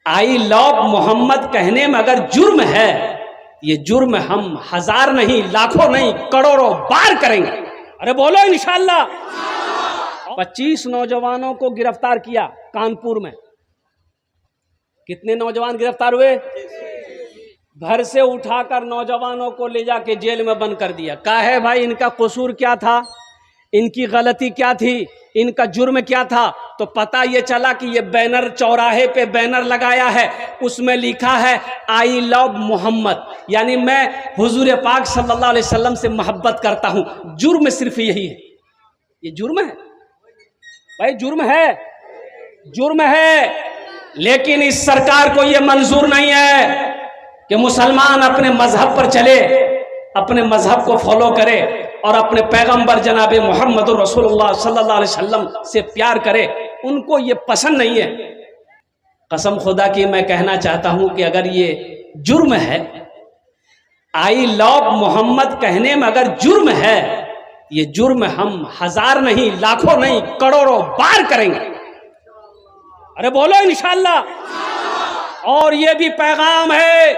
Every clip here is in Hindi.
आई लव मोहम्मद कहने में अगर जुर्म है, ये जुर्म हम हजार नहीं, लाखों नहीं, करोड़ों बार करेंगे। अरे बोलो इंशाअल्लाह। 25 नौजवानों को गिरफ्तार किया कानपुर में। कितने नौजवान गिरफ्तार हुए? घर से उठाकर नौजवानों को ले जाके जेल में बंद कर दिया। कहा है भाई इनका कसूर क्या था, इनकी गलती क्या थी, इनका जुर्म क्या था? तो पता ये चला कि ये बैनर, चौराहे पे बैनर लगाया है, उसमें लिखा है आई लव मोहम्मद, यानी मैं हुजूर पाक सल्लल्लाहु अलैहि वसल्लम से मोहब्बत करता हूं। जुर्म सिर्फ यही है। ये जुर्म है भाई, जुर्म है, जुर्म है। लेकिन इस सरकार को यह मंजूर नहीं है कि मुसलमान अपने मजहब पर चले, अपने मजहब को फॉलो करे और अपने पैगंबर जनाब मोहम्मद रसूलुल्लाह सल्लल्लाहु अलैहि वसल्लम से प्यार करे। उनको ये पसंद नहीं है। कसम खुदा की मैं कहना चाहता हूं कि अगर ये जुर्म है, आई लव मोहम्मद कहने में अगर जुर्म है, ये जुर्म हम हजार नहीं, लाखों नहीं, करोड़ों बार करेंगे। अरे बोलो इंशाअल्लाह। और ये भी पैगाम है,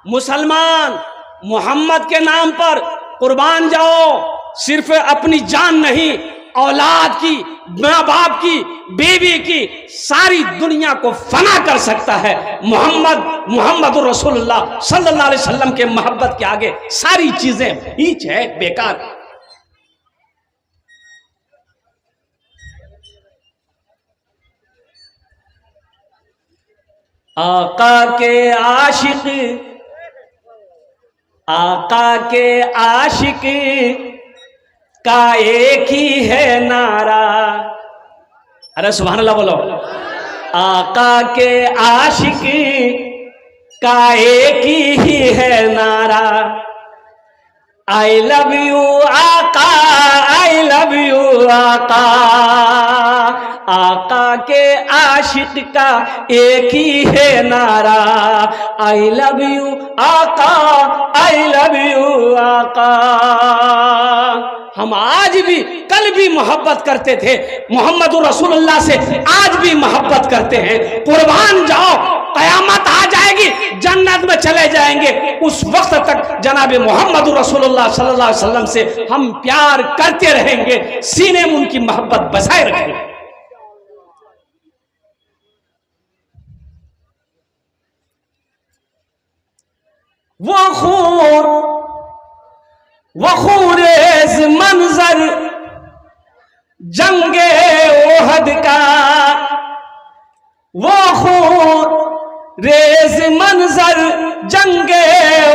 मुसलमान मोहम्मद के नाम पर कुर्बान जाओ। सिर्फ अपनी जान नहीं, औलाद की, माँ बाप की, बीवी की, सारी दुनिया को फना कर सकता है। मोहम्मद रसूलुल्लाह सल्लल्लाहु अलैहि वसल्लम के मोहब्बत के आगे सारी चीजें हीच है, बेकार। आका के आशिक का एक ही है नारा। अरे सुभान अल्लाह बोलो। आका के आशिक का एक ही है नारा, आई लव यू आका, आई लव यू आका। आका के आशिक का एक ही है नारा, आई लव यू आका, आई लव यू आका। हम आज भी, कल भी मोहब्बत करते थे मोहम्मद रसूलुल्लाह से, आज भी मोहब्बत करते हैं। कुर्बान जाओ, कयामत आ जाएगी, जन्नत में चले जाएंगे। उस वक्त तक जनाब मोहम्मद रसूलुल्लाह सल्लल्लाहु अलैहि वसल्लम से हम प्यार करते रहेंगे, सीने में उनकी मोहब्बत बसाए रखेंगे। वो खूरेज मंजर जंगे ओहद का, वो खूरेज मंजर जंगे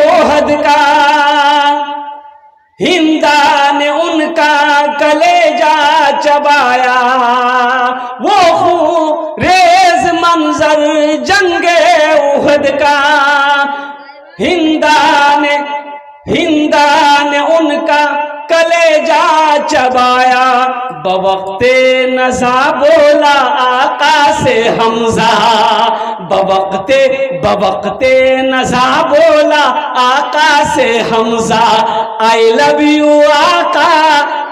ओहद का, हिंदा ने उनका कलेजा चबाया। वो खूरेज मंजर जंगे ओहद का, हिंदा ने उनका कलेजा चबाया। बवक्ते नज़ा बोला आका से हमजा, बवक्ते नज़ा बोला आका से हमजा। आई लव यू आका,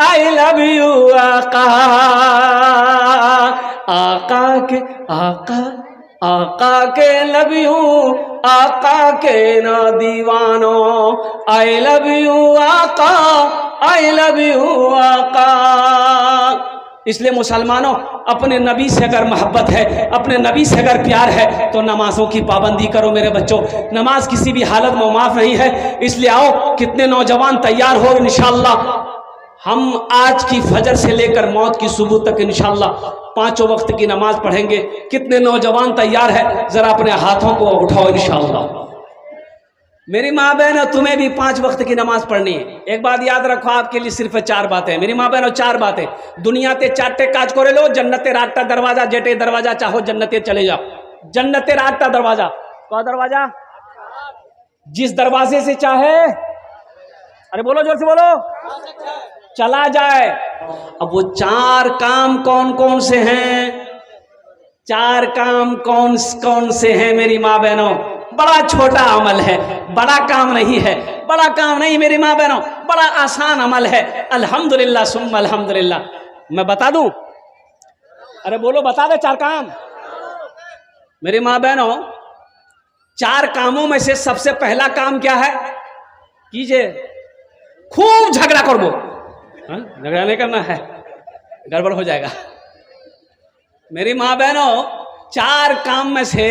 आई लव यू आका। आका के लव यू, आका के ना दीवानो। आई लव यू आका, आई लव यू आका। इसलिए मुसलमानों, अपने नबी से अगर मोहब्बत है, अपने नबी से अगर प्यार है, तो नमाजों की पाबंदी करो मेरे बच्चों। नमाज किसी भी हालत में माफ नहीं है। इसलिए आओ, कितने नौजवान तैयार हो, इंशाअल्लाह हम आज की फजर से लेकर मौत की सुबह तक इंशाअल्लाह 5 वक्त की नमाज पढ़ेंगे। कितने नौजवान तैयार है? जरा अपने हाथों को उठाओ इंशाअल्लाह। मेरी माँ बहन, तुम्हें भी 5 वक्त की नमाज पढ़नी है। एक बात याद रखो, आपके लिए सिर्फ 4 बातें। मेरी माँ बहनों, 4 बातें। दुनिया ते 4 काज करे लो, जन्नते 8 दरवाजा, जेटे दरवाजा चाहो जन्नते चले जाओ। जन्नते 8 दरवाजा। कौन दरवाजा? जिस दरवाजे से चाहे, अरे बोलो जोर से बोलो, चला जाए। अब वो 4 काम कौन कौन से हैं? 4 काम कौन कौन से हैं मेरी माँ बहनों? बड़ा छोटा अमल है, बड़ा काम नहीं है, बड़ा काम नहीं मेरी माँ बहनों, बड़ा आसान अमल है। अल्हम्दुलिल्लाह सुम्मा अल्हम्दुलिल्लाह। मैं बता दूं? अरे बोलो, बता दे 4 काम। मेरी माँ बहनों, 4 कामों में से सबसे पहला काम क्या है? कीजिए, खूब झगड़ा कर वो। झगड़ा नहीं करना है, गड़बड़ हो जाएगा। मेरी माँ बहनों, 4 काम में से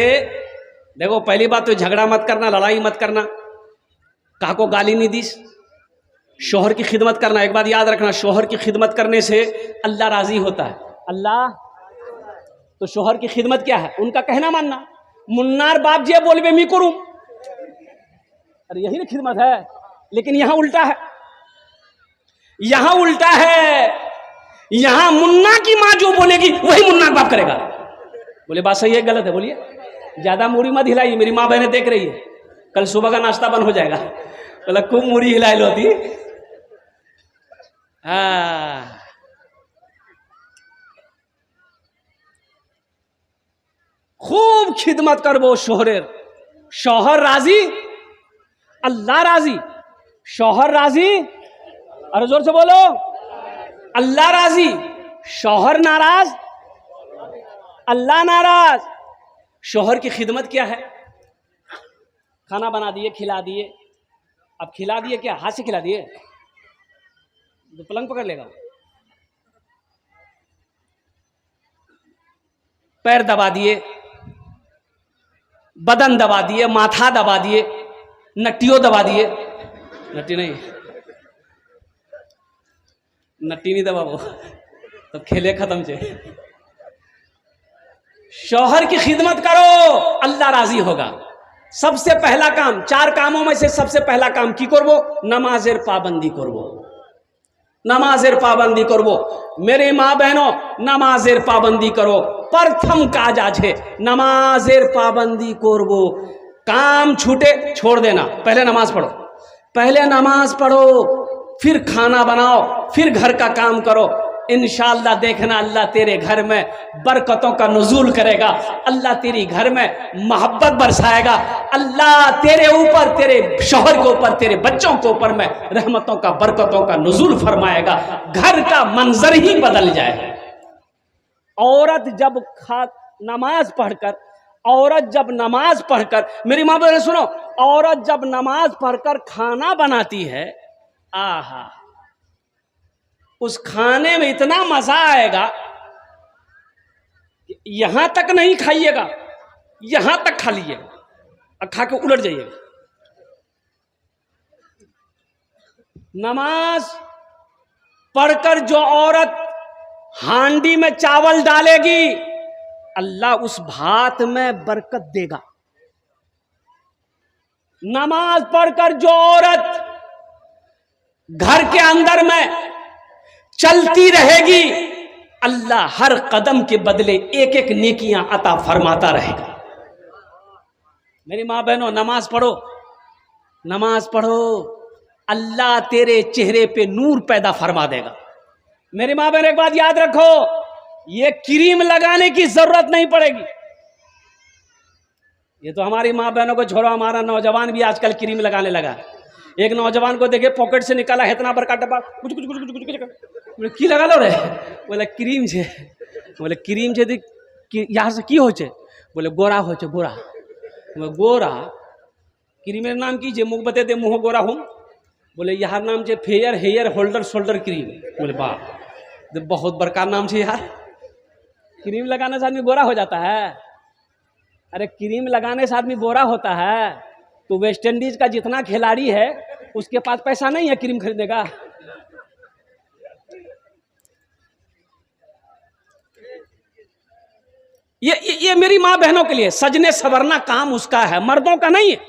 देखो, पहली बात तो झगड़ा मत करना, लड़ाई मत करना, कहा को गाली नहीं दी, शोहर की खिदमत करना। एक बात याद रखना, शोहर की खिदमत करने से अल्लाह राजी होता है। अल्लाह तो शोहर की खिदमत क्या है? उनका कहना मानना। मुन्नार बाप जी बोलबे मी करूं, अरे यही ना खिदमत है। लेकिन यहां उल्टा है, यहां उल्टा है। यहां मुन्ना की मां जो बोलेगी वही मुन्नार बाप करेगा। बोले बात सही है गलत है? बोलिए। ज्यादा मूड़ी मत हिलाई, मेरी माँ बहनें देख रही है, कल सुबह का नाश्ता बंद हो जाएगा। बोला खूब मूड़ी हिलाई लो होती। खूब खिदमत कर वो शोहरेर। शोहर राजी, अल्लाह राजी। शोहर राजी, अरे जोर से बोलो, अल्लाह राजी। शोहर नाराज, अल्लाह नाराज। शोहर की खिदमत क्या है? खाना बना दिए, खिला दिए। अब खिला दिए क्या? हाथ से खिला दिए तो पलंग पकड़ लेगा। पैर दबा दिए, बदन दबा दिए, माथा दबा दिए, नट्टियों दबा दिए। नट्टी नहीं, नट्टी नहीं दबाओ तो खेले खत्म छे। शौहर की खिदमत करो, अल्लाह राजी होगा। सबसे पहला काम, 4 कामों में से सबसे पहला काम की करबो? नमाजेर पाबंदी करबो। नमाजेर पाबंदी करबो। मेरे माँ बहनों, नमाजेर पाबंदी करो। प्रथम काज आज है नमाजेर पाबंदी करबो। काम छूटे छोड़ देना, पहले नमाज पढ़ो। पहले नमाज पढ़ो, फिर खाना बनाओ, फिर घर का काम करो। इंशाअल्लाह देखना, अल्लाह तेरे घर में बरकतों का नुज़ूल करेगा। अल्लाह तेरी घर में मोहब्बत बरसाएगा। अल्लाह तेरे ऊपर, तेरे शौहर के ऊपर, तेरे बच्चों के ऊपर में रहमतों का, बरकतों का नुज़ूल फरमाएगा। घर का मंजर ही बदल जाए। औरत जब नमाज पढ़कर, औरत जब नमाज पढ़कर, मेरी माँ बहन सुनो, औरत जब नमाज पढ़कर खाना बनाती है, आहा, उस खाने में इतना मजा आएगा, यहां तक नहीं खाइएगा, यहां तक खा लीजिएगा और खा के उलट जाइएगा। नमाज पढ़कर जो औरत हांडी में चावल डालेगी, अल्लाह उस भात में बरकत देगा। नमाज पढ़कर जो औरत घर के अंदर में चलती रहेगी, अल्लाह हर कदम के बदले एक एक नेकियां अता फरमाता रहेगा। मेरी माँ बहनों, नमाज पढ़ो, नमाज पढ़ो, अल्लाह तेरे चेहरे पे नूर पैदा फरमा देगा। मेरी माँ बहन, एक बात याद रखो, ये क्रीम लगाने की जरूरत नहीं पड़ेगी। ये तो हमारी माँ बहनों को छोड़ो, हमारा नौजवान भी आजकल क्रीम लगाने लगा। एक नौजवान को देखे पॉकेट से निकाला है इतना बड़का डब्बा, कुछ कुछ कुछ कुछ कुछ बोले की लगा लो रे, बोले क्रीम छे। बोले क्रीम छे यहाँ से की हो छे? बोले गोरा हो छे, गोरा। गोरा क्रीमेर नाम की छे? मुख बते दे, मुँह गोरा हूँ। बोले यार नाम छे fair hair holder shoulder cream. बोले वाह, बहुत बड़का नाम छे यार। क्रीम लगाने से आदमी गोरा हो जाता है? अरे क्रीम लगाने से आदमी गोरा होता है तो वेस्ट इंडीज का जितना खिलाड़ी है उसके पास पैसा नहीं है क्रीम खरीदने का। ये मेरी माँ बहनों के लिए सजने सवरना काम उसका है, मर्दों का नहीं है।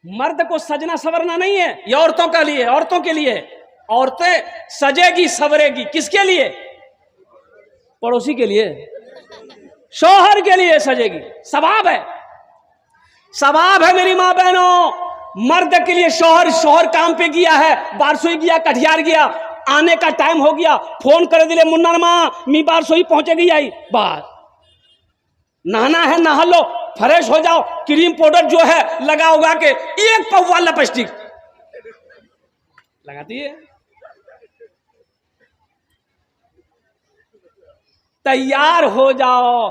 मर्द को सजना सवरना नहीं है, ये औरतों का लिए, औरतों के लिए। औरतें सजेगी सवरेगी, किसके लिए? पड़ोसी के लिए, शौहर के लिए सजेगी। सवाब है, सवाब है मेरी माँ बहनों। मर्द के लिए शौहर काम पे गया है, बारसोई गया, कटिहार गया, आने का टाइम हो गया, फोन कर दिले मुन्ना माँ मी बारसोई पहुंचेगी, आई बात नहाना है नहा लो, फ्रेश हो जाओ, क्रीम पाउडर जो है लगा उगा के एक पौवा लिपस्टिक लगाती है। तैयार हो जाओ,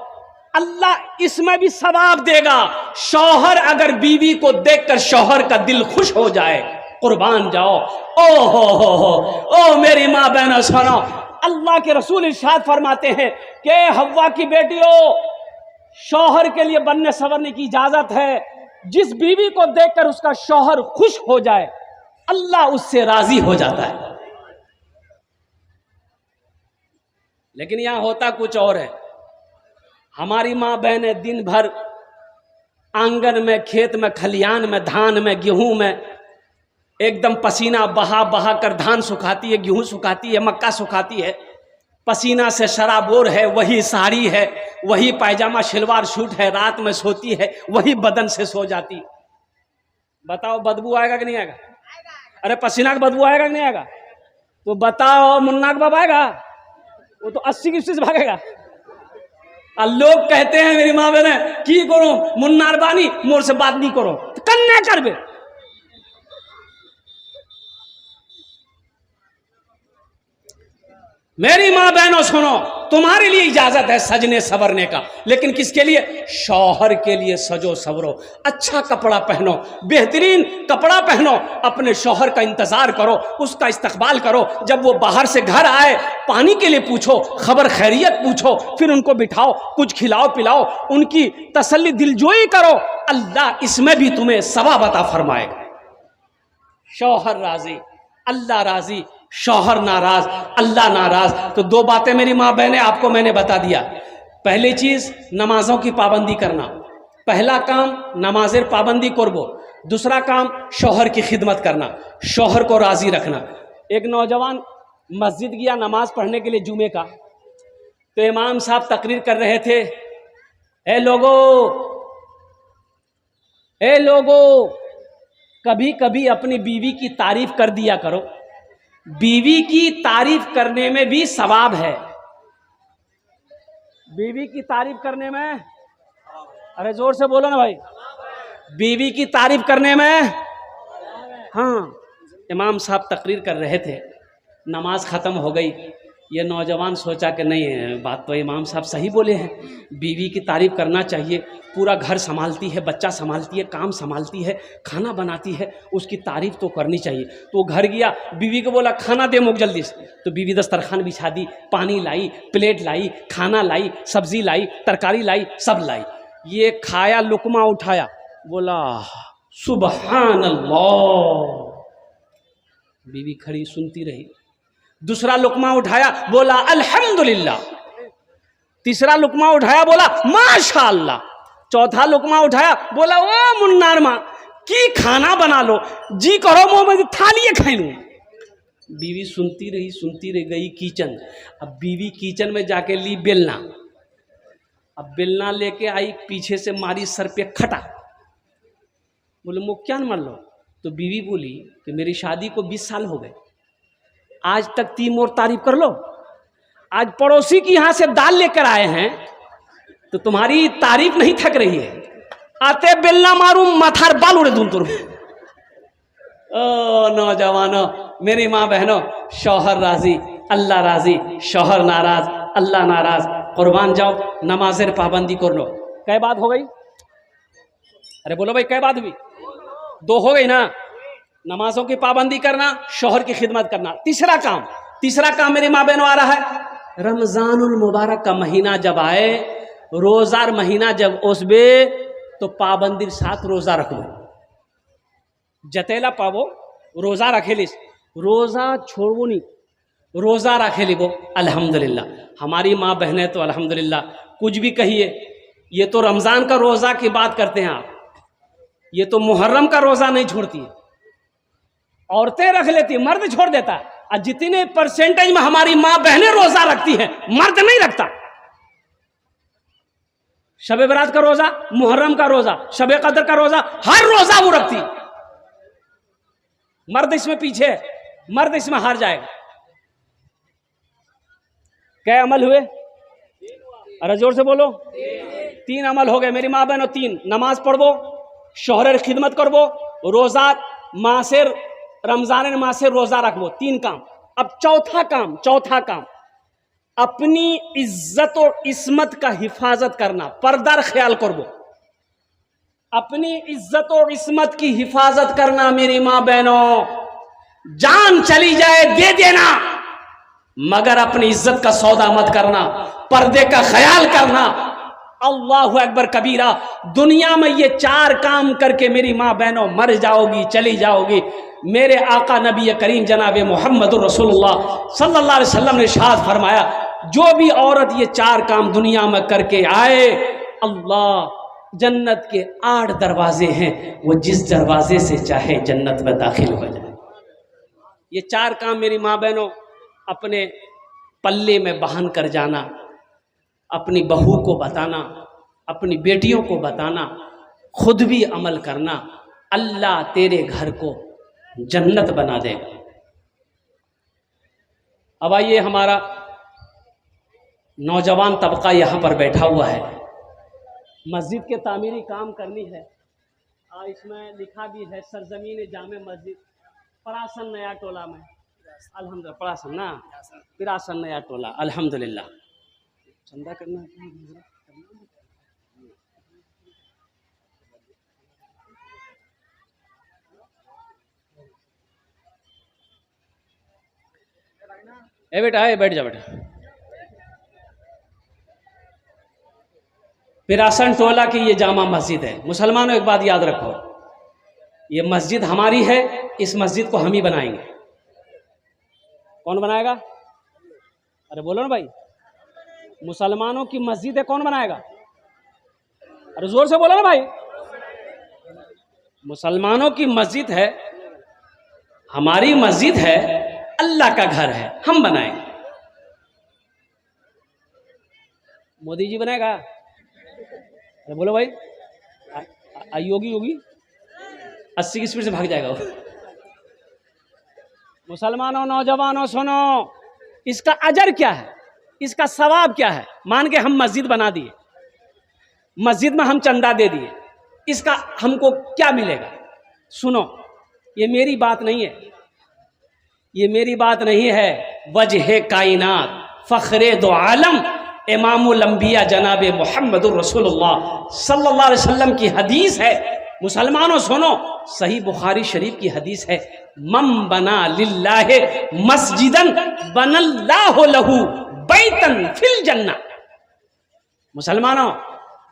अल्लाह इसमें भी सवाब देगा। शौहर अगर बीवी को देखकर शौहर का दिल खुश हो जाए, कुर्बान जाओ। ओ हो ओ मेरी माँ बहनों सुनो, अल्लाह के रसूल इरशाद फरमाते हैं कि हव्वा की बेटियों, शौहर के लिए बनने संवरने की इजाजत है। जिस बीवी को देखकर उसका शौहर खुश हो जाए, अल्लाह उससे राजी हो जाता है। लेकिन यहां होता कुछ और है। हमारी माँ बहनें दिन भर आंगन में, खेत में, खलियान में, धान में, गेहूं में एकदम पसीना बहा बहा कर धान सुखाती है, गेहूं सुखाती है, मक्का सुखाती है, पसीना से शराबोर है, वही साड़ी है, वही पायजामा शलवार सूट है, रात में सोती है, वही बदन से सो जाती। बताओ बदबू आएगा कि नहीं आएगा? अरे पसीना का बदबू आएगा कि नहीं आएगा? तो बताओ मुन्ना का बाप आएगा? वो तो 80 की स्पीड भागेगा। और लोग कहते हैं मेरी माँ बहने की करो मुन्नार बानी मोर से बात नहीं करो, तो कन्या कर बे। मेरी माँ बहनों सुनो, तुम्हारे लिए इजाजत है सजने सवरने का, लेकिन किसके लिए? शौहर के लिए सजो सवरो, अच्छा कपड़ा पहनो, बेहतरीन कपड़ा पहनो, अपने शौहर का इंतजार करो, उसका इस्तकबाल करो। जब वो बाहर से घर आए, पानी के लिए पूछो, खबर खैरियत पूछो, फिर उनको बिठाओ, कुछ खिलाओ पिलाओ, उनकी तसल्ली दिलजोई करो। अल्लाह इसमें भी तुम्हें सवाब अता फरमाएगा। शौहर राजी, अल्लाह राजी, शौहर नाराज, अल्लाह नाराज। तो दो बातें मेरी माँ बहनें आपको मैंने बता दिया। पहली चीज नमाजों की पाबंदी करना, पहला काम नमाजेर पाबंदी करबो। दूसरा काम शौहर की खिदमत करना, शौहर को राजी रखना। एक नौजवान मस्जिद गया नमाज पढ़ने के लिए जुमे का, तो इमाम साहब तकरीर कर रहे थे, ए लोगो कभी कभी अपनी बीवी की तारीफ कर दिया करो, बीवी की तारीफ करने में भी सवाब है। बीवी की तारीफ करने में, अरे जोर से बोलो ना भाई, बीवी की तारीफ करने में। हाँ, इमाम साहब तकरीर कर रहे थे, नमाज ख़त्म हो गई। ये नौजवान सोचा कि नहीं, बात तो इमाम साहब सही बोले हैं, बीवी की तारीफ करना चाहिए। पूरा घर संभालती है, बच्चा संभालती है, काम संभालती है, खाना बनाती है, उसकी तारीफ तो करनी चाहिए। तो घर गया, बीवी को बोला खाना दे मुझ जल्दी से। तो बीवी दस्तरखान बिछा दी, पानी लाई, प्लेट लाई, खाना लाई, सब्जी लाई, तरकारी लाई, सब लाई। ये खाया, लुकमा उठाया, बोला सुबहान अल्लाह। बीवी खड़ी सुनती रही। दूसरा लुकमा उठाया, बोला अल्हम्दुलिल्लाह। तीसरा लुकमा उठाया, बोला माशाअल्लाह। चौथा लुकमा उठाया, बोला ओ मुन्नार माँ की खाना बना लो, जी करो मुँह में थालिए खाई लूँ। बीवी सुनती रही, गई किचन। अब बीवी किचन में जाके ली बेलना, अब बेलना लेके आई, पीछे से मारी सर पे खटा। बोले मुँह क्या न मार लो? तो बीवी बोली कि मेरी शादी को 20 साल हो गए, आज तक 3 और तारीफ कर लो। आज पड़ोसी की यहां से दाल लेकर आए हैं तो तुम्हारी तारीफ नहीं थक रही है। आते बेलना मारूं, माथार बाल उड़े दूं तुम। ओ नौजवानों, मेरी माँ बहनों, शौहर राजी, अल्लाह राजी, शौहर नाराज, अल्लाह नाराज। कुर्बान जाओ, नमाजेर पाबंदी कर लो। कै बात हो गई? अरे बोलो भाई, कै बात हुई? 2 हो गई ना। नमाजों की पाबंदी करना, शौहर की खिदमत करना। तीसरा काम मेरी माँ बहनों आ रहा है, रमजानुल मुबारक का महीना जब आए, रोजार महीना जब ओसबे, तो पाबंदी साथ रोजा रखो। जतेला पावो रोजा रखेलिस, रोजा छोड़ो नहीं, रोजा रखेली वो। अल्हम्दुलिल्लाह, हमारी माँ बहनें तो अल्हम्दुलिल्लाह, कुछ भी कहिए, ये तो रमजान का रोजा की बात करते हैं आप, ये तो मुहर्रम का रोजा नहीं छोड़ती है। औरतें रख लेती है, मर्द छोड़ देता है। और जितने परसेंटेज में हमारी माँ बहनें रोजा रखती हैं, मर्द नहीं रखता। शबे बरात का रोजा, मुहर्रम का रोजा, शबे कदर का रोजा, हर रोजा वो रखती। मर्द इसमें पीछे है, मर्द इसमें हार जाएगा। क्या अमल हुए? अरे जोर से बोलो। 3 अमल हो गए मेरी माँ बहनों। 3, नमाज पढ़बो, शौहरेर खिदमत करबो, रोजा मासेर रमजान मासेर रोजा रखबो। 3 काम। अब चौथा काम, अपनी इज्जत और इस्मत का हिफाजत करना, पर्दार ख्याल करबो, अपनी इज्जत और इस्मत की हिफाजत करना। मेरी माँ बहनों, जान चली जाए दे देना, मगर अपनी इज्जत का सौदा मत करना, पर्दे का ख्याल करना। अल्लाहु अकबर कबीरा। दुनिया में ये 4 काम करके मेरी माँ बहनों मर जाओगी, चली जाओगी। मेरे आका नबी करीम जनाब मोहम्मद रसूलुल्लाह सल्लल्लाहु अलैहि वसल्लम ने इरशाद फरमाया, जो भी औरत ये 4 काम दुनिया में करके आए, अल्लाह जन्नत के 8 दरवाजे हैं, वो जिस दरवाजे से चाहे जन्नत में दाखिल हो जाए। ये 4 काम मेरी माँ बहनों अपने पल्ले में बहन कर जाना, अपनी बहू को बताना, अपनी बेटियों को बताना, खुद भी अमल करना। अल्लाह तेरे घर को जन्नत बना देगा। अब आइए, हमारा नौजवान तबका यहाँ पर बैठा हुआ है, मस्जिद के तामीरी काम करनी है। इसमें लिखा भी है सरजमीन जामे मस्जिद परासन नया टोला में, अल्हम्दुलिल्लाह, परासन ना पिरासन नया टोला, अल्हम्दुलिल्लाह। चंदा करना ए बेटा, है बैठ जा बेटा। पिरासन टोला की ये जामा मस्जिद है। मुसलमानों एक बात याद रखो, ये मस्जिद हमारी है, इस मस्जिद को हम ही बनाएंगे। कौन बनाएगा? अरे बोलो ना भाई, मुसलमानों की मस्जिद है, कौन बनाएगा? अरे जोर से बोलो ना भाई। मुसलमानों की मस्जिद है, हमारी मस्जिद है, अल्लाह का घर है, हम बनाएंगे। मोदी जी बनाएगा? अरे बोलो भाई। योगी योगी 80 की स्पीड से भाग जाएगा वो। मुसलमानों, नौजवानों सुनो, इसका अजर क्या है, इसका सवाब क्या है? मान के हम मस्जिद बना दिए, मस्जिद में हम चंदा दे दिए, इसका हमको क्या मिलेगा? सुनो, ये मेरी बात नहीं है, ये मेरी बात नहीं है। वजह कायनात फखरे दो आलम इमामुल अंबिया जनाब मोहम्मदुर रसूलुल्लाह सल्लल्लाहु अलैहि वसल्लम की हदीस है। मुसलमानों सुनो, सही बुखारी शरीफ की हदीस है, मम बना लिल्लाहि मस्जिदन बनल्लाहु लहू बैतन फिल जन्ना। मुसलमानों,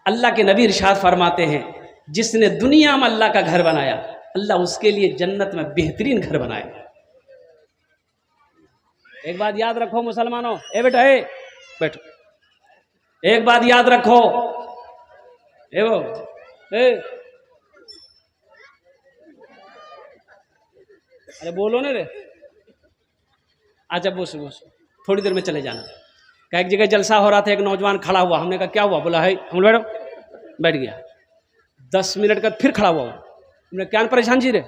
अल्लाह के नबी इरशाद फरमाते हैं, जिसने दुनिया में अल्लाह का घर बनाया, अल्लाह उसके लिए जन्नत में बेहतरीन घर बनाएगा। एक बात याद रखो मुसलमानों, ए बेटा, ए बैठो, एक बात याद रखो, ए वो ए अरे बोलो ना रे। अच्छा बोस बोस, थोड़ी देर में चले जाना। क्या एक जगह जलसा हो रहा था, एक नौजवान खड़ा हुआ, हमने कहा क्या हुआ? बोला है हम बैठो, बैठ गया। 10 मिनट का फिर खड़ा हुआ, हमने क्या परेशान जी रे?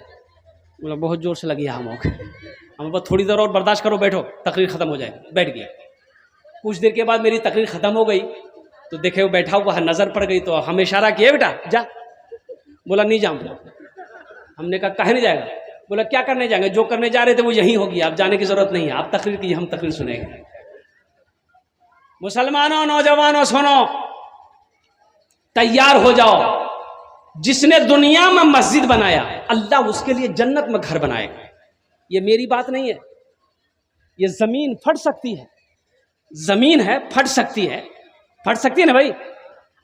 बोला बहुत जोर से लगी हम बस थोड़ी देर और बर्दाश्त करो, बैठो, तकरीर खत्म हो जाएगी। बैठ गया। कुछ देर के बाद मेरी तकरीर खत्म हो गई, तो देखे वो बैठा हुआ है, नजर पड़ गई, तो हम इशारा किए, बेटा जा। बोला नहीं जाऊंगा। हमने कहा काहे नहीं जाएगा? बोला क्या करने जाएंगे, जो करने जा रहे थे वो यही होगी, आप जाने की जरूरत नहीं है, आप तकरीर कीजिए, हम तकरीर सुनेंगे। मुसलमानों, नौजवानों सुनो, तैयार हो जाओ। जिसने दुनिया में मस्जिद बनाया, अल्लाह उसके लिए जन्नत में घर बनाएगा। ये मेरी बात नहीं है, ये जमीन फट सकती है, जमीन है फट सकती है, फट सकती है ना भाई?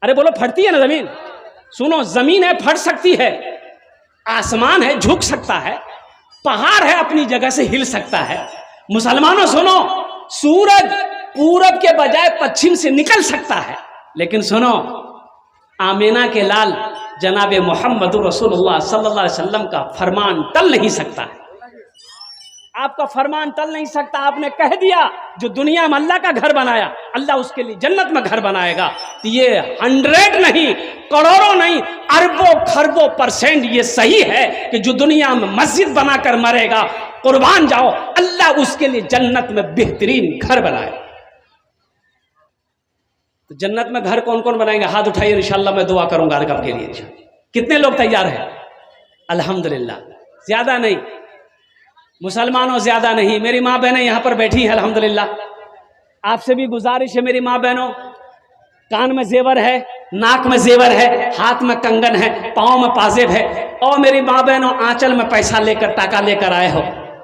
अरे बोलो फटती है ना जमीन? सुनो, जमीन है फट सकती है, आसमान है झुक सकता है, पहाड़ है अपनी जगह से हिल सकता है। मुसलमानों सुनो, सूरज पूरब के बजाय पश्चिम से निकल सकता है, लेकिन सुनो, आमीना के लाल जनाब मोहम्मद रसूलुल्लाह सल्लल्लाहु अलैहि वसल्लम का फरमान टल नहीं सकता है। आपका फरमान टल नहीं सकता। आपने कह दिया, जो दुनिया में अल्लाह का घर बनाया, अल्लाह उसके लिए जन्नत में घर बनाएगा। तो ये 100 नहीं, करोड़ों नहीं, अरबों खरबों % ये सही है कि जो दुनिया में मस्जिद बनाकर मरेगा, कुर्बान जाओ, अल्लाह उसके लिए जन्नत में बेहतरीन घर बनाए। तो जन्नत में घर कौन कौन बनाएंगे? हाथ उठाइए, इंशाअल्लाह मैं दुआ करूंगा हर के लिए। कितने लोग तैयार हैं? अल्हम्दुलिल्लाह, ज्यादा नहीं मुसलमानों, ज्यादा नहीं। मेरी माँ बहनें यहाँ पर बैठी हैं, अल्हम्दुलिल्लाह। आपसे भी गुजारिश है मेरी माँ बहनों, कान में जेवर है, नाक में जेवर है, हाथ में कंगन है, पाँव में पाजेब है, और मेरी माँ बहनों आंचल में पैसा लेकर टाका लेकर आए हो,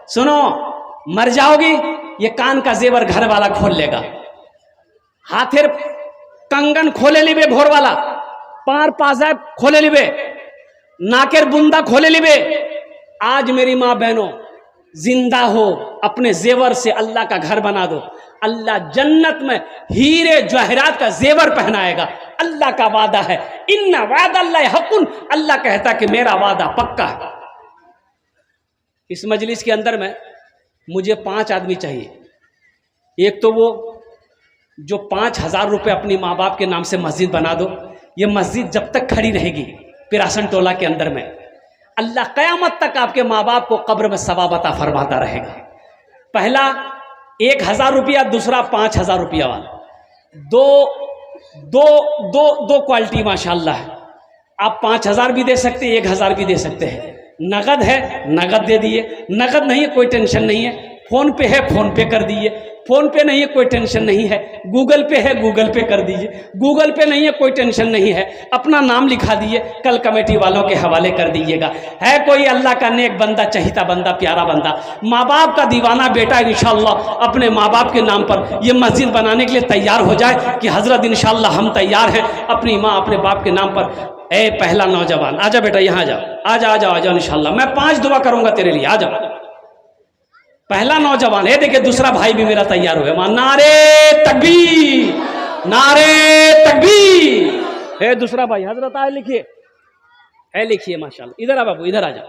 सुनो, मर जाओगी ये कान का जेवर घर वाला खोल लेगा, हाथेर कंगन खोले लिबे भोर वाला, पार पाजेब खोले लिबे, नाकेर बुंदा खोले लिबे। आज मेरी माँ बहनों जिंदा हो, अपने जेवर से अल्लाह का घर बना दो, अल्लाह जन्नत में हीरे जवाहरात का जेवर पहनाएगा। अल्लाह का वादा है, इन्ना वादा अल्लाह हकुन, अल्लाह कहता कि मेरा वादा पक्का है। इस मजलिस के अंदर में मुझे 5 आदमी चाहिए। एक तो वो जो 5,000 रुपये अपनी माँ बाप के नाम से मस्जिद बना दो, ये मस्जिद जब तक खड़ी रहेगी पिरासन टोला के अंदर में, अल्लाह क़यामत तक आपके माँ बाप को कब्र में सवाब अता फरमाता रहेगा। पहला 1,000 रुपया, दूसरा 5,000 रुपया वाला, दो क्वालिटी माशाल्लाह है। आप 5,000 भी दे सकते हैं, 1,000 भी दे सकते हैं। नगद है नगद दे दिए, नगद नहीं है कोई टेंशन नहीं है, फोन पे है फोन पे कर दीजिए, फोन पे नहीं है कोई टेंशन नहीं है, गूगल पे है गूगल पे कर दीजिए, गूगल पे नहीं है कोई टेंशन नहीं है, अपना नाम लिखा दीजिए, कल कमेटी वालों के हवाले कर दीजिएगा। है कोई अल्लाह का नेक बंदा, चहीता बंदा, प्यारा बंदा, माँ बाप का दीवाना बेटा इंशाअल्लाह अपने माँ बाप के नाम पर ये मस्जिद बनाने के लिए तैयार हो जाए कि हजरत इंशाअल्लाह हम तैयार हैं अपनी माँ अपने बाप के नाम पर। ए पहला नौजवान आजा बेटा, यहाँ जाओ, आ जाओ इंशाअल्लाह, मैं 5 दुआ करूंगा तेरे लिए, आ जाओ। पहला नौजवान है, देखिए दूसरा भाई भी मेरा तैयार हुआ, मां नारे तकबीर, नारे तकबीर। है दूसरा भाई, हजरत आए लिखिए, है लिखिए माशाल्लाह। इधर आ बाबू, इधर आ जाओ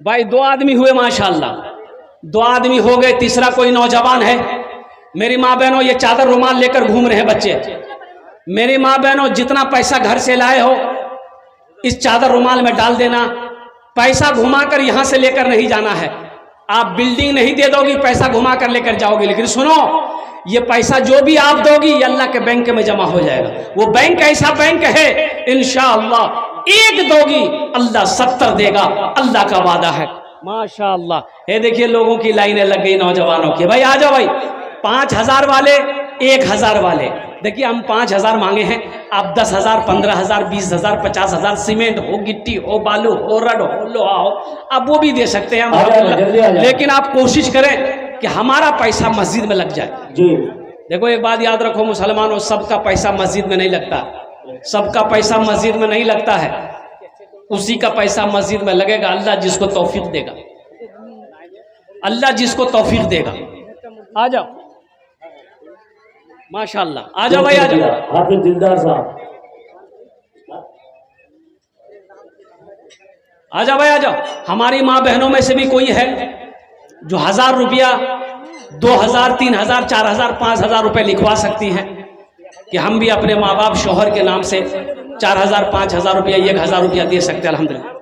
भाई। 2 आदमी हुए माशाल्लाह, 2 आदमी हो गए। तीसरा कोई नौजवान है। मेरी माँ बहनों ये चादर रुमाल लेकर घूम रहे हैं बच्चे। मेरी माँ बहनों जितना पैसा घर से लाए हो इस चादर रुमाल में डाल देना, पैसा घुमाकर यहां से लेकर नहीं जाना है। आप बिल्डिंग नहीं दे दोगी, पैसा घुमा कर लेकर जाओगे, लेकिन सुनो ये पैसा जो भी आप दोगी ये अल्लाह के बैंक में जमा हो जाएगा। वो बैंक ऐसा बैंक है इंशाअल्लाह, 1 दोगी अल्लाह 70 देगा, अल्लाह का वादा है माशाअल्लाह। ये देखिए लोगों की लाइनें लग गई नौजवानों की, भाई आ जाओ भाई। 5,000 वाले, 1,000 वाले, देखिए हम 5,000 मांगे हैं, आप 10,000, 15,000, 20,000, 50,000, सीमेंट हो, गिट्टी हो, बालू हो, रड हो, लोहा हो, आप वो भी दे सकते हैं, लेकिन आप कोशिश करें कि हमारा पैसा मस्जिद में लग जाए जी। देखो एक बात याद रखो मुसलमानों, सबका पैसा मस्जिद में नहीं लगता, सबका पैसा मस्जिद में नहीं लगता है, उसी का पैसा मस्जिद में लगेगा अल्लाह जिसको तौफीक देगा, अल्लाह जिसको तौफीक देगा। आ जाओ माशाल्लाह, आ जाओ भाई, आ जाओ। हाफिज दिलदार साहब, आ जाओ भाई, आ जाओ। हमारी माँ बहनों में से भी कोई है जो 1,000 रुपया, 2,000, 3,000, 4,000, 5,000 रुपये लिखवा सकती हैं कि हम भी अपने माँ बाप शोहर के नाम से 4,000, 5,000 रुपया, 1,000 रुपया दे सकते हैं। अल्हम्दुलिल्लाह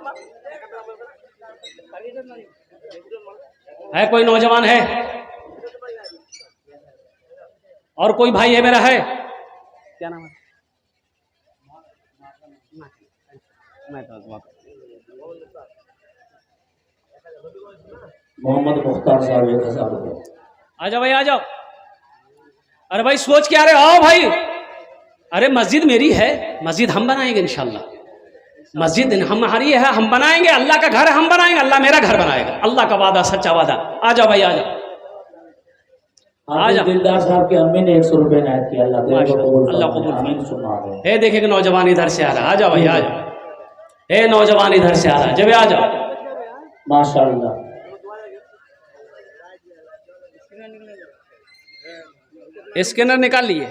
है कोई नौजवान है और कोई भाई है मेरा, है क्या नाम है? मोहम्मद मुख्तार साहब। आ जाओ भाई, आ जाओ। अरे भाई सोच के आ रहे हो, आओ भाई। अरे मस्जिद मेरी है, मस्जिद हम बनाएंगे इंशाल्लाह, मस्जिद हमारी है, हम बनाएंगे, अल्लाह का घर है, हम बनाएंगे, अल्लाह मेरा घर बनाएगा, अल्लाह का वादा सच्चा वादा। आ जाओ भाई, आ जाओ, आ जाओ। दिलदार साहब की अम्मी ने 100 रुपये नायत किया, अल्लाह कबूल। हे देखिए नौजवान इधर से आ रहा, आ जाओ भाई, आ जाओ। हे नौजवान इधर से आ रहा, जब आ जाओ माशाअल्लाह। स्कैनर निकाल लिए।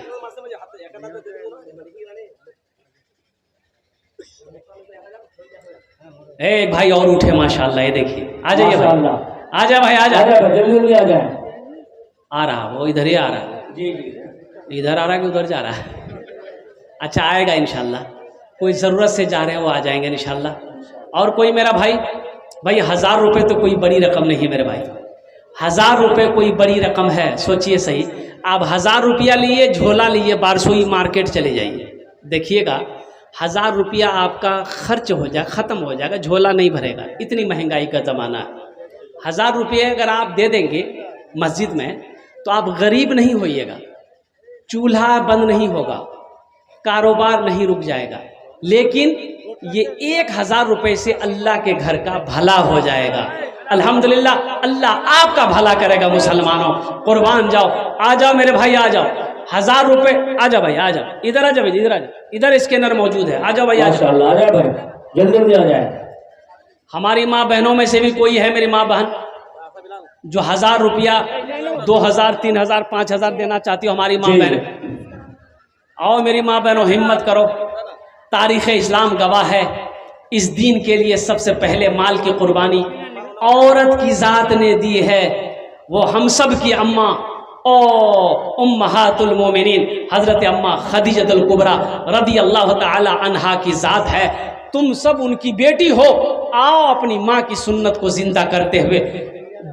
एक भाई और उठे माशाल्लाह, ये देखिए, आ जाइए भाई, आ जा भाई, आ जा, जल्दी आ जाए। आ रहा वो, इधर ही आ रहा जी, इधर आ रहा कि उधर जा रहा है? अच्छा आएगा इंशाल्लाह, कोई ज़रूरत से जा रहे हैं वो आ जाएंगे इंशाल्लाह। और कोई मेरा भाई, भाई 1,000 रुपये तो कोई बड़ी रकम नहीं मेरे भाई, 1,000 रुपये कोई बड़ी रकम है? सोचिए सही, आप 1,000 रुपया लिए, झोला लिए, बारसोई मार्केट चले जाइए, देखिएगा 1,000 रुपया आपका खर्च हो जाए, ख़त्म हो जाएगा, झोला नहीं भरेगा, इतनी महंगाई का ज़माना है। 1,000 रुपये अगर आप दे देंगे मस्जिद में तो आप गरीब नहीं होइएगा, चूल्हा बंद नहीं होगा, कारोबार नहीं रुक जाएगा, लेकिन ये 1000 रुपए से अल्लाह के घर का भला हो जाएगा। अल्हम्दुलिल्लाह, अल्लाह आपका भला करेगा। मुसलमानों, कुर्बान जाओ, आ जाओ मेरे भाई, आ जाओ। 1000 रुपए, आ जाओ भाई, आ जाओ, इधर आ जाओ भाई, इधर आ जाओ, इधर स्कैनर मौजूद है, आ जाओ भाई, आ जाओ, आ जाए भाई, जल्दी जल्दी आ जाए। हमारी माँ बहनों में से भी कोई है मेरी माँ बहन जो 1000 रुपया, 2000, 3000, 5000 देना चाहती हो? हमारी माँ बहन, आओ मेरी माँ बहनों, हिम्मत करो। तारीख़ इस्लाम गवाह है, इस दीन के लिए सबसे पहले माल की कुर्बानी औरत की ज़ात ने दी है। वो हम सब की अम्मा और उम्महातुल मोमिनीन हज़रत अम्मा खदीजतुल कुबरा रदी अल्लाह ताला अन्हा की ज़ात है। तुम सब उनकी बेटी हो, आओ अपनी माँ की सुन्नत को जिंदा करते हुए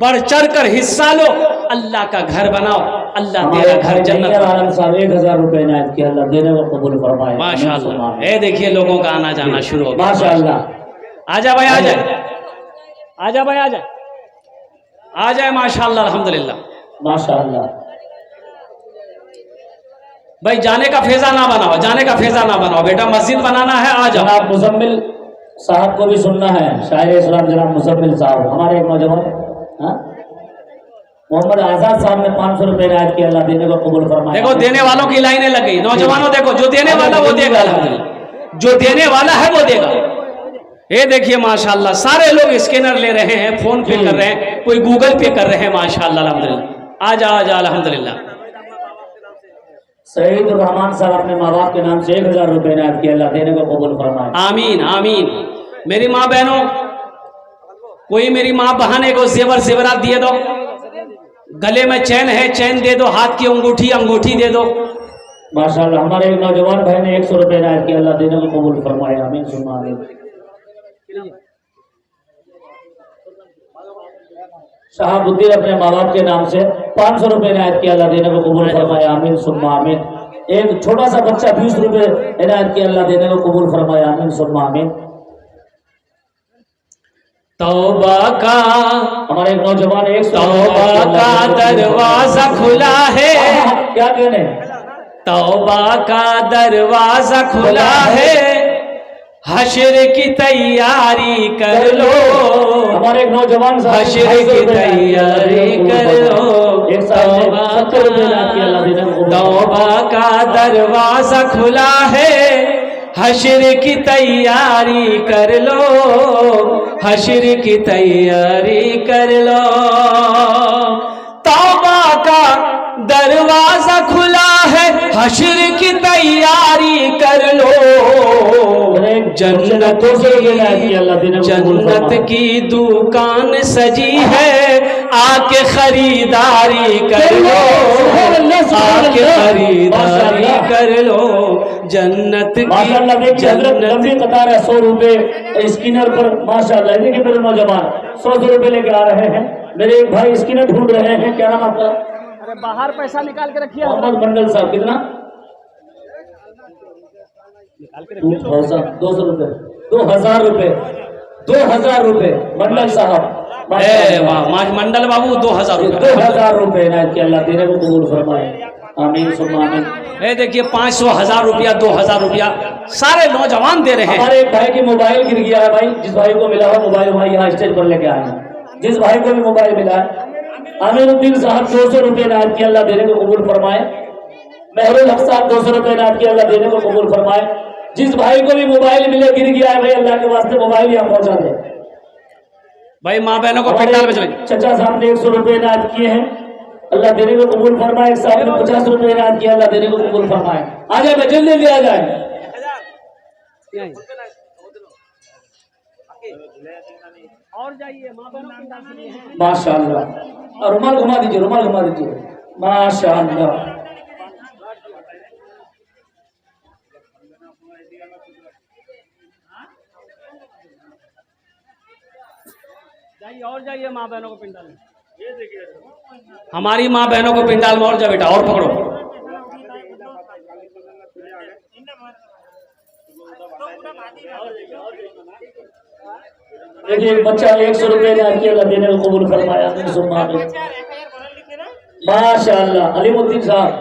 बढ़ चढ़ कर हिस्सा लो, अल्लाह का घर बनाओ, अल्लाह तेरा घर जन्नत। 1000 रुपए इनायत किया, अल्लाह देने को कबूल फरमाए। माशाअल्लाह, ये देखिए लोगों का आना जाना शुरू हो गया। माशाअल्लाह, आजा भाई, आ जाए, आजा भाई, आ जाए, आ जाए। माशाअल्लाह, अल्हम्दुलिल्लाह, माशाअल्लाह। भाई जाने का फेजा ना बनाओ, जाने का फेजा ना बनाओ बेटा, मस्जिद बनाना है, आ जाओ। जनाब मुजम्मिल साहब को भी सुनना है, शायर इस्लाम जनाब मुजम्मिल साहब, हमारे एक नौजवान मोहम्मद आजाद साहब ने 500 रुपए इनायत किया, अल्लाह देने को कबूल फरमाए। देखो देने वालों की लाइनें लग गई। नौजवानों देखो, जो देने वाला वो देगा, अल्हम्दुलिल्लाह, जो देने वाला है वो देगा। ये देखिए माशाअल्लाह, सारे लोग स्कैनर ले रहे हैं, फोन पे कर रहे हैं, कोई गूगल पे कर रहे हैं। माशाअल्लाह, अल्हम्दुलिल्लाह, आजा आजा, अल्हम्दुलिल्लाह। सईद रहमान साहब अपने माँ बाप के नाम से 1000 रुपए इनायत किया, अल्लाह देने को कबूल फरमाए। आमीन आमीन। मेरी माँ बहनों, कोई मेरी माँ बहन को जेवर जेवरात दिए दो, गले में चैन है चैन दे दो, हाथ की अंगूठी अंगूठी दे दो। माशाअल्लाह, हमारे एक नौजवान भाई ने 100 रुपए इनायत किया, अल्लाह देने को कबूल फरमाए। आमीन सुम्मा आमीन। शहाबुद्दीन अपने माँ बाप के नाम से 500 रुपए इनायत किया, अल्लाह देने को कबूल फरमाए। आमीन सुम्मा आमीन। एक छोटा सा बच्चा 20 रुपए इनायत किया, अल्लाह देने को कबूल फरमाए। आमीन सुम्मा आमीन। तौबा का, हमारे एक नौजवान 100 तौबा का दरवाजा खुला है, क्या कहने, तौबा का दरवाजा खुला है, हश्र की तैयारी कर लो, हमारे एक नौजवान हश्र की तैयारी कर लो। तौबा का दरवाजा खुला है, हश्र की तैयारी कर लो, हश्र की तैयारी कर लो। तौबा का दरवाजा खुला है, हश्र की तैयारी कर लो। जन्नत की दुकान सजी है, आके खरीदारी कर लो, आके खरीदारी कर लो। जन्नत की लंबी कतार है, 100 रुपए स्किनर पर। माशाअल्लाह, देखिए मेरे नौजवान 100 रुपए लेके आ रहे हैं। मेरे एक भाई स्किनर ढूंढ रहे हैं, क्या नाम आपका? अरे बाहर पैसा निकाल के रखिए। मोहम्मद मंडल साहब, कितना? 200 रुपए, 2000 रुपए, 2000 रुपए मंडल साहब। मंडल बाबू 2000 रुपए, 2000 रुपए इनायत किया, अल्लाह तेरे को कबूल फरमाए। आमीन सुम्मा आमीन। ये देखिए 500, 1000 रुपया, 2000 रुपया सारे नौजवान दे रहे हैं। हमारे एक भाई की मोबाइल गिर गया है भाई, जिस भाई को मिला हो मोबाइल भाई यहाँ स्टेज पर लेके आए हैं। जिस भाई को भी मोबाइल मिला है, अमीरुद्दीन साहब 200 रुपए इनायत किया, अल्लाह देने को कबूल फरमाए। मेहरुल हक साहब 200 रुपए इनायत किया, अल्लाह देने को कबूल फरमाए। जिस भाई को भी मोबाइल मिले गिर गया है भाई, अल्लाह के वास्ते मोबाइल यहाँ पहुंचा दे भाई। माँ बहनों को पंडाल में चले। चचा साहब ने 100 रुपए इनायत किए हैं, अल्लाह देने को कबूल फरमाए। साहब ने 50 रुपए इनायत किया, अल्लाह देने को कबूल फरमाए। आ जाए, जल्दी जल्दी आ जाए। और जाइए, माँ बहनों माशाअल्लाह। और रुमाल घुमा दीजिए, रुमाल घुमा दीजिए। माशाअल्लाह। जाइए और जाइए माँ बहनों को पिंडाल में। हमारी माँ बहनों को पिंडाल में और जा बेटा, और पकड़ो। देखिए बच्चा 100 रुपए ने किया, अल्लाह देने को कबूल फरमाया। माशाअल्लाह। अलीमुद्दीन साहब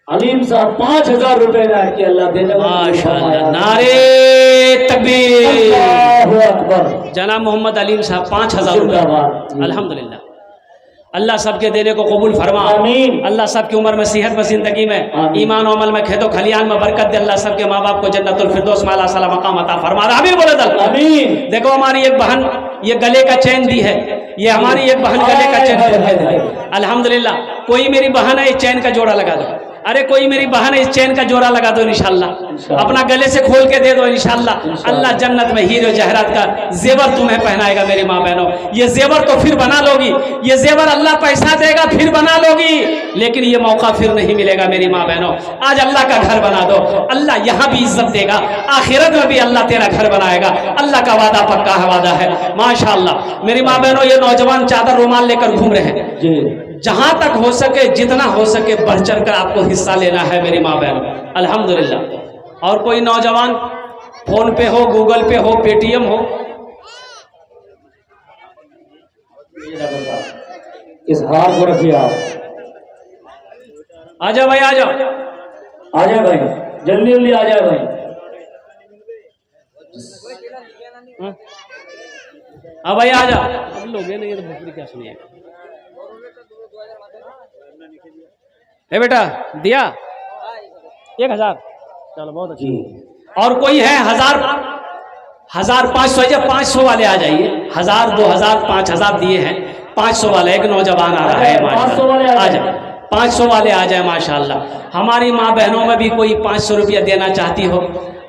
अलीम साहब 5000 रुपए इनायत किए, अल्लाह देने को कबूल माशाअल्लाह, फरमाए। नारे तकबीर। अल्लाहु अकबर। जनाब मोहम्मद अलीम साहब 5000 रुपये, जिंदाबाद। अल्हम्दुलिल्लाह। अल्लाह सबके देने को कबूल फरमा। आमीन। अल्लाह सबकी उम्र में, सेहत में, जिंदगी में, आमीन। ईमान और अमल में, खेतों खलियान में बरकत दे। अल्लाह सबके माँ बाप को जन्नतुल फिरदौस में अल्लाह सला मकाम अता फरमा। आमीन बोले दल। आमीन। देखो हमारी एक बहन ये गले का चैन दी है, ये हमारी एक बहन गले का चैन हाय, हाय, दी हाय। है। अल्हम्दुलिल्लाह। कोई मेरी बहन है, इस चैन का जोड़ा लगा दो। अरे कोई मेरी बहन है, इस चैन का जोड़ा लगा दो इंशाल्लाह। अपना गले से खोल के दे दो इंशाल्लाह। अल्लाह जन्नत में हीरो जहरात का जेवर तुम्हें पहनाएगा मेरी माँ बहनों। ये जेवर तो फिर बना लोगी, ये जेवर अल्लाह पैसा देगा फिर बना लोगी, लेकिन ये मौका फिर नहीं मिलेगा मेरी माँ बहनों। आज अल्लाह का घर बना दो, अल्लाह यहाँ भी इज्जत देगा, आखिरत में भी अल्लाह तेरा घर बनाएगा। अल्लाह का वादा पक्का है, वादा है। माशाअल्लाह मेरी माँ बहनों, ये नौजवान चादर रुमाल लेकर घूम रहे हैं जी। जहां तक हो सके, जितना हो सके बढ़ चढ़ कर आपको हिस्सा लेना है मेरी माँ बहन, अल्हम्दुलिल्लाह। और कोई नौजवान फोन पे हो, गूगल पे हो, पेटीएम हो, इस हार को रखिए आप। आ जाओ भाई, आ जाओ। आ जाए भाई, जल्दी जल्दी आ जाए भाई। हाँ भाई आ जाओ। अब लोग हैं नहीं तो भोसड़ी क्या सुनिएगा। ए बेटा दिया 1000, चलो बहुत अच्छी। और कोई है 1000, 1500, जब 500 वाले आ जाइए। 1000, 2000, 5000 दिए हैं, 500 वाले एक नौजवान आ रहा है, 500 वाले आ जाए, 500 वाले आ जाए माशाल्लाह। हमारी माँ बहनों में भी कोई 500 रुपया देना चाहती हो,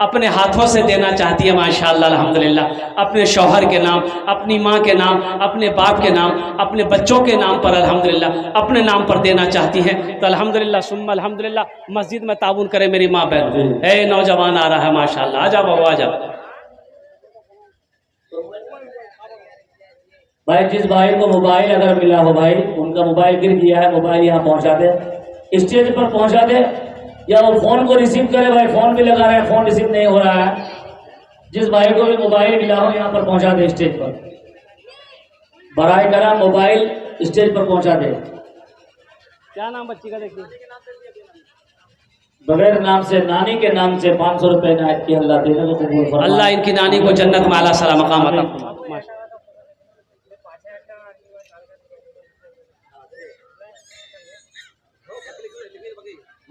अपने हाथों से देना चाहती है माशाल्लाह अल्हम्दुलिल्लाह, अपने शौहर के नाम, अपनी माँ के नाम, अपने बाप के नाम, अपने बच्चों के नाम पर अल्हम्दुलिल्लाह, अपने नाम पर देना चाहती है तो अल्हम्दुलिल्लाह सुम्मा अल्हम्दुलिल्लाह मस्जिद में ताउन करे मेरी माँ बहन। है नौजवान आ रहा है माशाल्लाह, आ जाओ बाबू आ जाओ। भाई जिस भाई को मोबाइल अगर मिला हो भाई, उनका मोबाइल गिर गया है, मोबाइल यहाँ पहुँचा दे, स्टेज पर पहुँचा दे, या वो फोन को रिसीव करे। भाई फोन भी लगा रहे हैं, फोन रिसीव नहीं हो रहा है। जिस भाई को भी मोबाइल मिला हो यहाँ पर पहुँचा दे, स्टेज पर बराए करा मोबाइल स्टेज पर पहुँचा दे। क्या नाम बच्ची का देखिए? बगैर नाम से, नानी के नाम से 500 रुपए इनायत की, अल्लाह देने को कबूल फरमाए। अल्लाह इनकी नानी को जन्नत में आला सला मकाम अता फरमाए।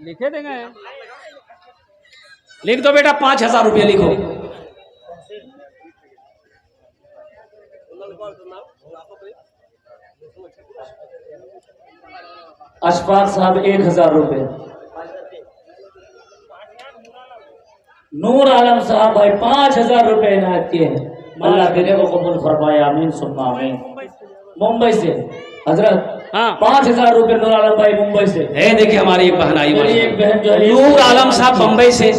लिखे देंगे, लिख दो बेटा 5000 रुपये लिखो। अशफाक साहब 1000 रुपए। नूर आलम साहब भाई 5000 रुपए इनायत किए हैं, अल्लाह देने को कबूल फरमाए। आमीन सुम्मा आमीन। मुंबई से हजरत हाँ 5000 रुपए नूर आलम भाई मुंबई से। है देखिए हमारी एक बहन आई, मेरी एक बहन जो है नूर आलम साहब बम्बई से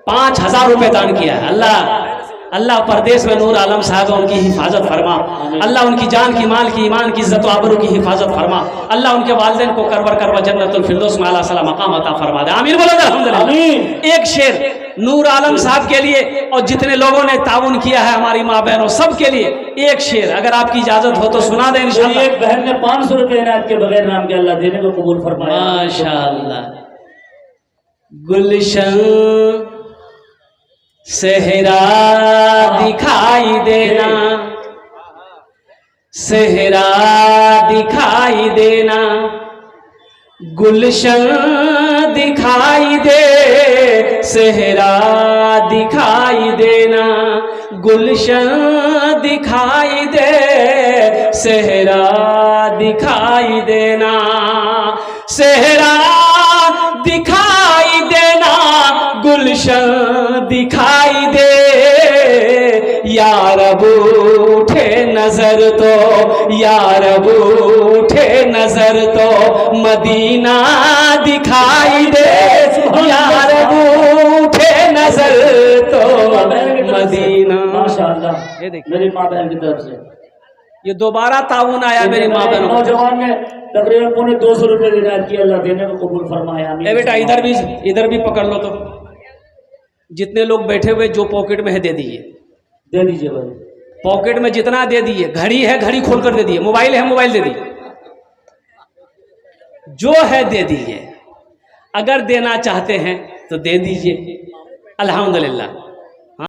5000 रुपए दान किया है। अल्लाह अल्लाह परदेश में नूर आलम साहब उनकी हिफाजत फरमा, अल्लाह उनकी जान की, माल की, ईमान की, इज्जत आबरू की हिफाजत फरमा, अल्लाह उनके वालिदैन को करवर करवा जन्नतुल फिरदौस में आला सला मकाम अता फरमा दे। आमीन बोलो अल्हम्दुलिल्लाह। एक शेर नूर आलम साहब के लिए और जितने लोगों ने ताउन किया है हमारी माँ बहनों सब के लिए, एक शेर अगर आपकी इजाजत हो तो सुना दें इंशाअल्लाह। एक बहन ने 500 रुपए इनायत के बगैर नाम के, अल्लाह देने को कबूल फरमाए। माशाअल्लाह। गुलशन सेहरा दिखाई देना, सेहरा दिखाई देना, गुलशन दिखाई दे, सेहरा दिखाई देना, गुलशन दिखाई दे, सेहरा दिखाई देना, सेहरा दिखाई देना, गुलशन दिखाई दे, यार अब उठे नजर तो, यार अब उठे नजर तो मदीना दिखाई दे, यार अब उठे नजर तो मदीना। माशाअल्लाह ये देखिए मेरी माँ बहन की तरफ से ये दोबारा ताउन आया मेरी माँ बहनों। नौजवान ने तकरीबन 250 रुपए इनायत की, अल्लाह देने को कबूल फरमाए। आमीन। ए बेटा इधर भी पकड़ लो, तो जितने लोग बैठे हुए जो पॉकेट में है दे दीजिए। दे दीजिए भाई। पॉकेट में जितना दे दिए, घड़ी है घड़ी खोल कर दे दिए, मोबाइल है मोबाइल दे दिए, जो है दे दीजिए। अगर देना चाहते हैं तो दे दीजिए, अल्हम्दुलिल्लाह।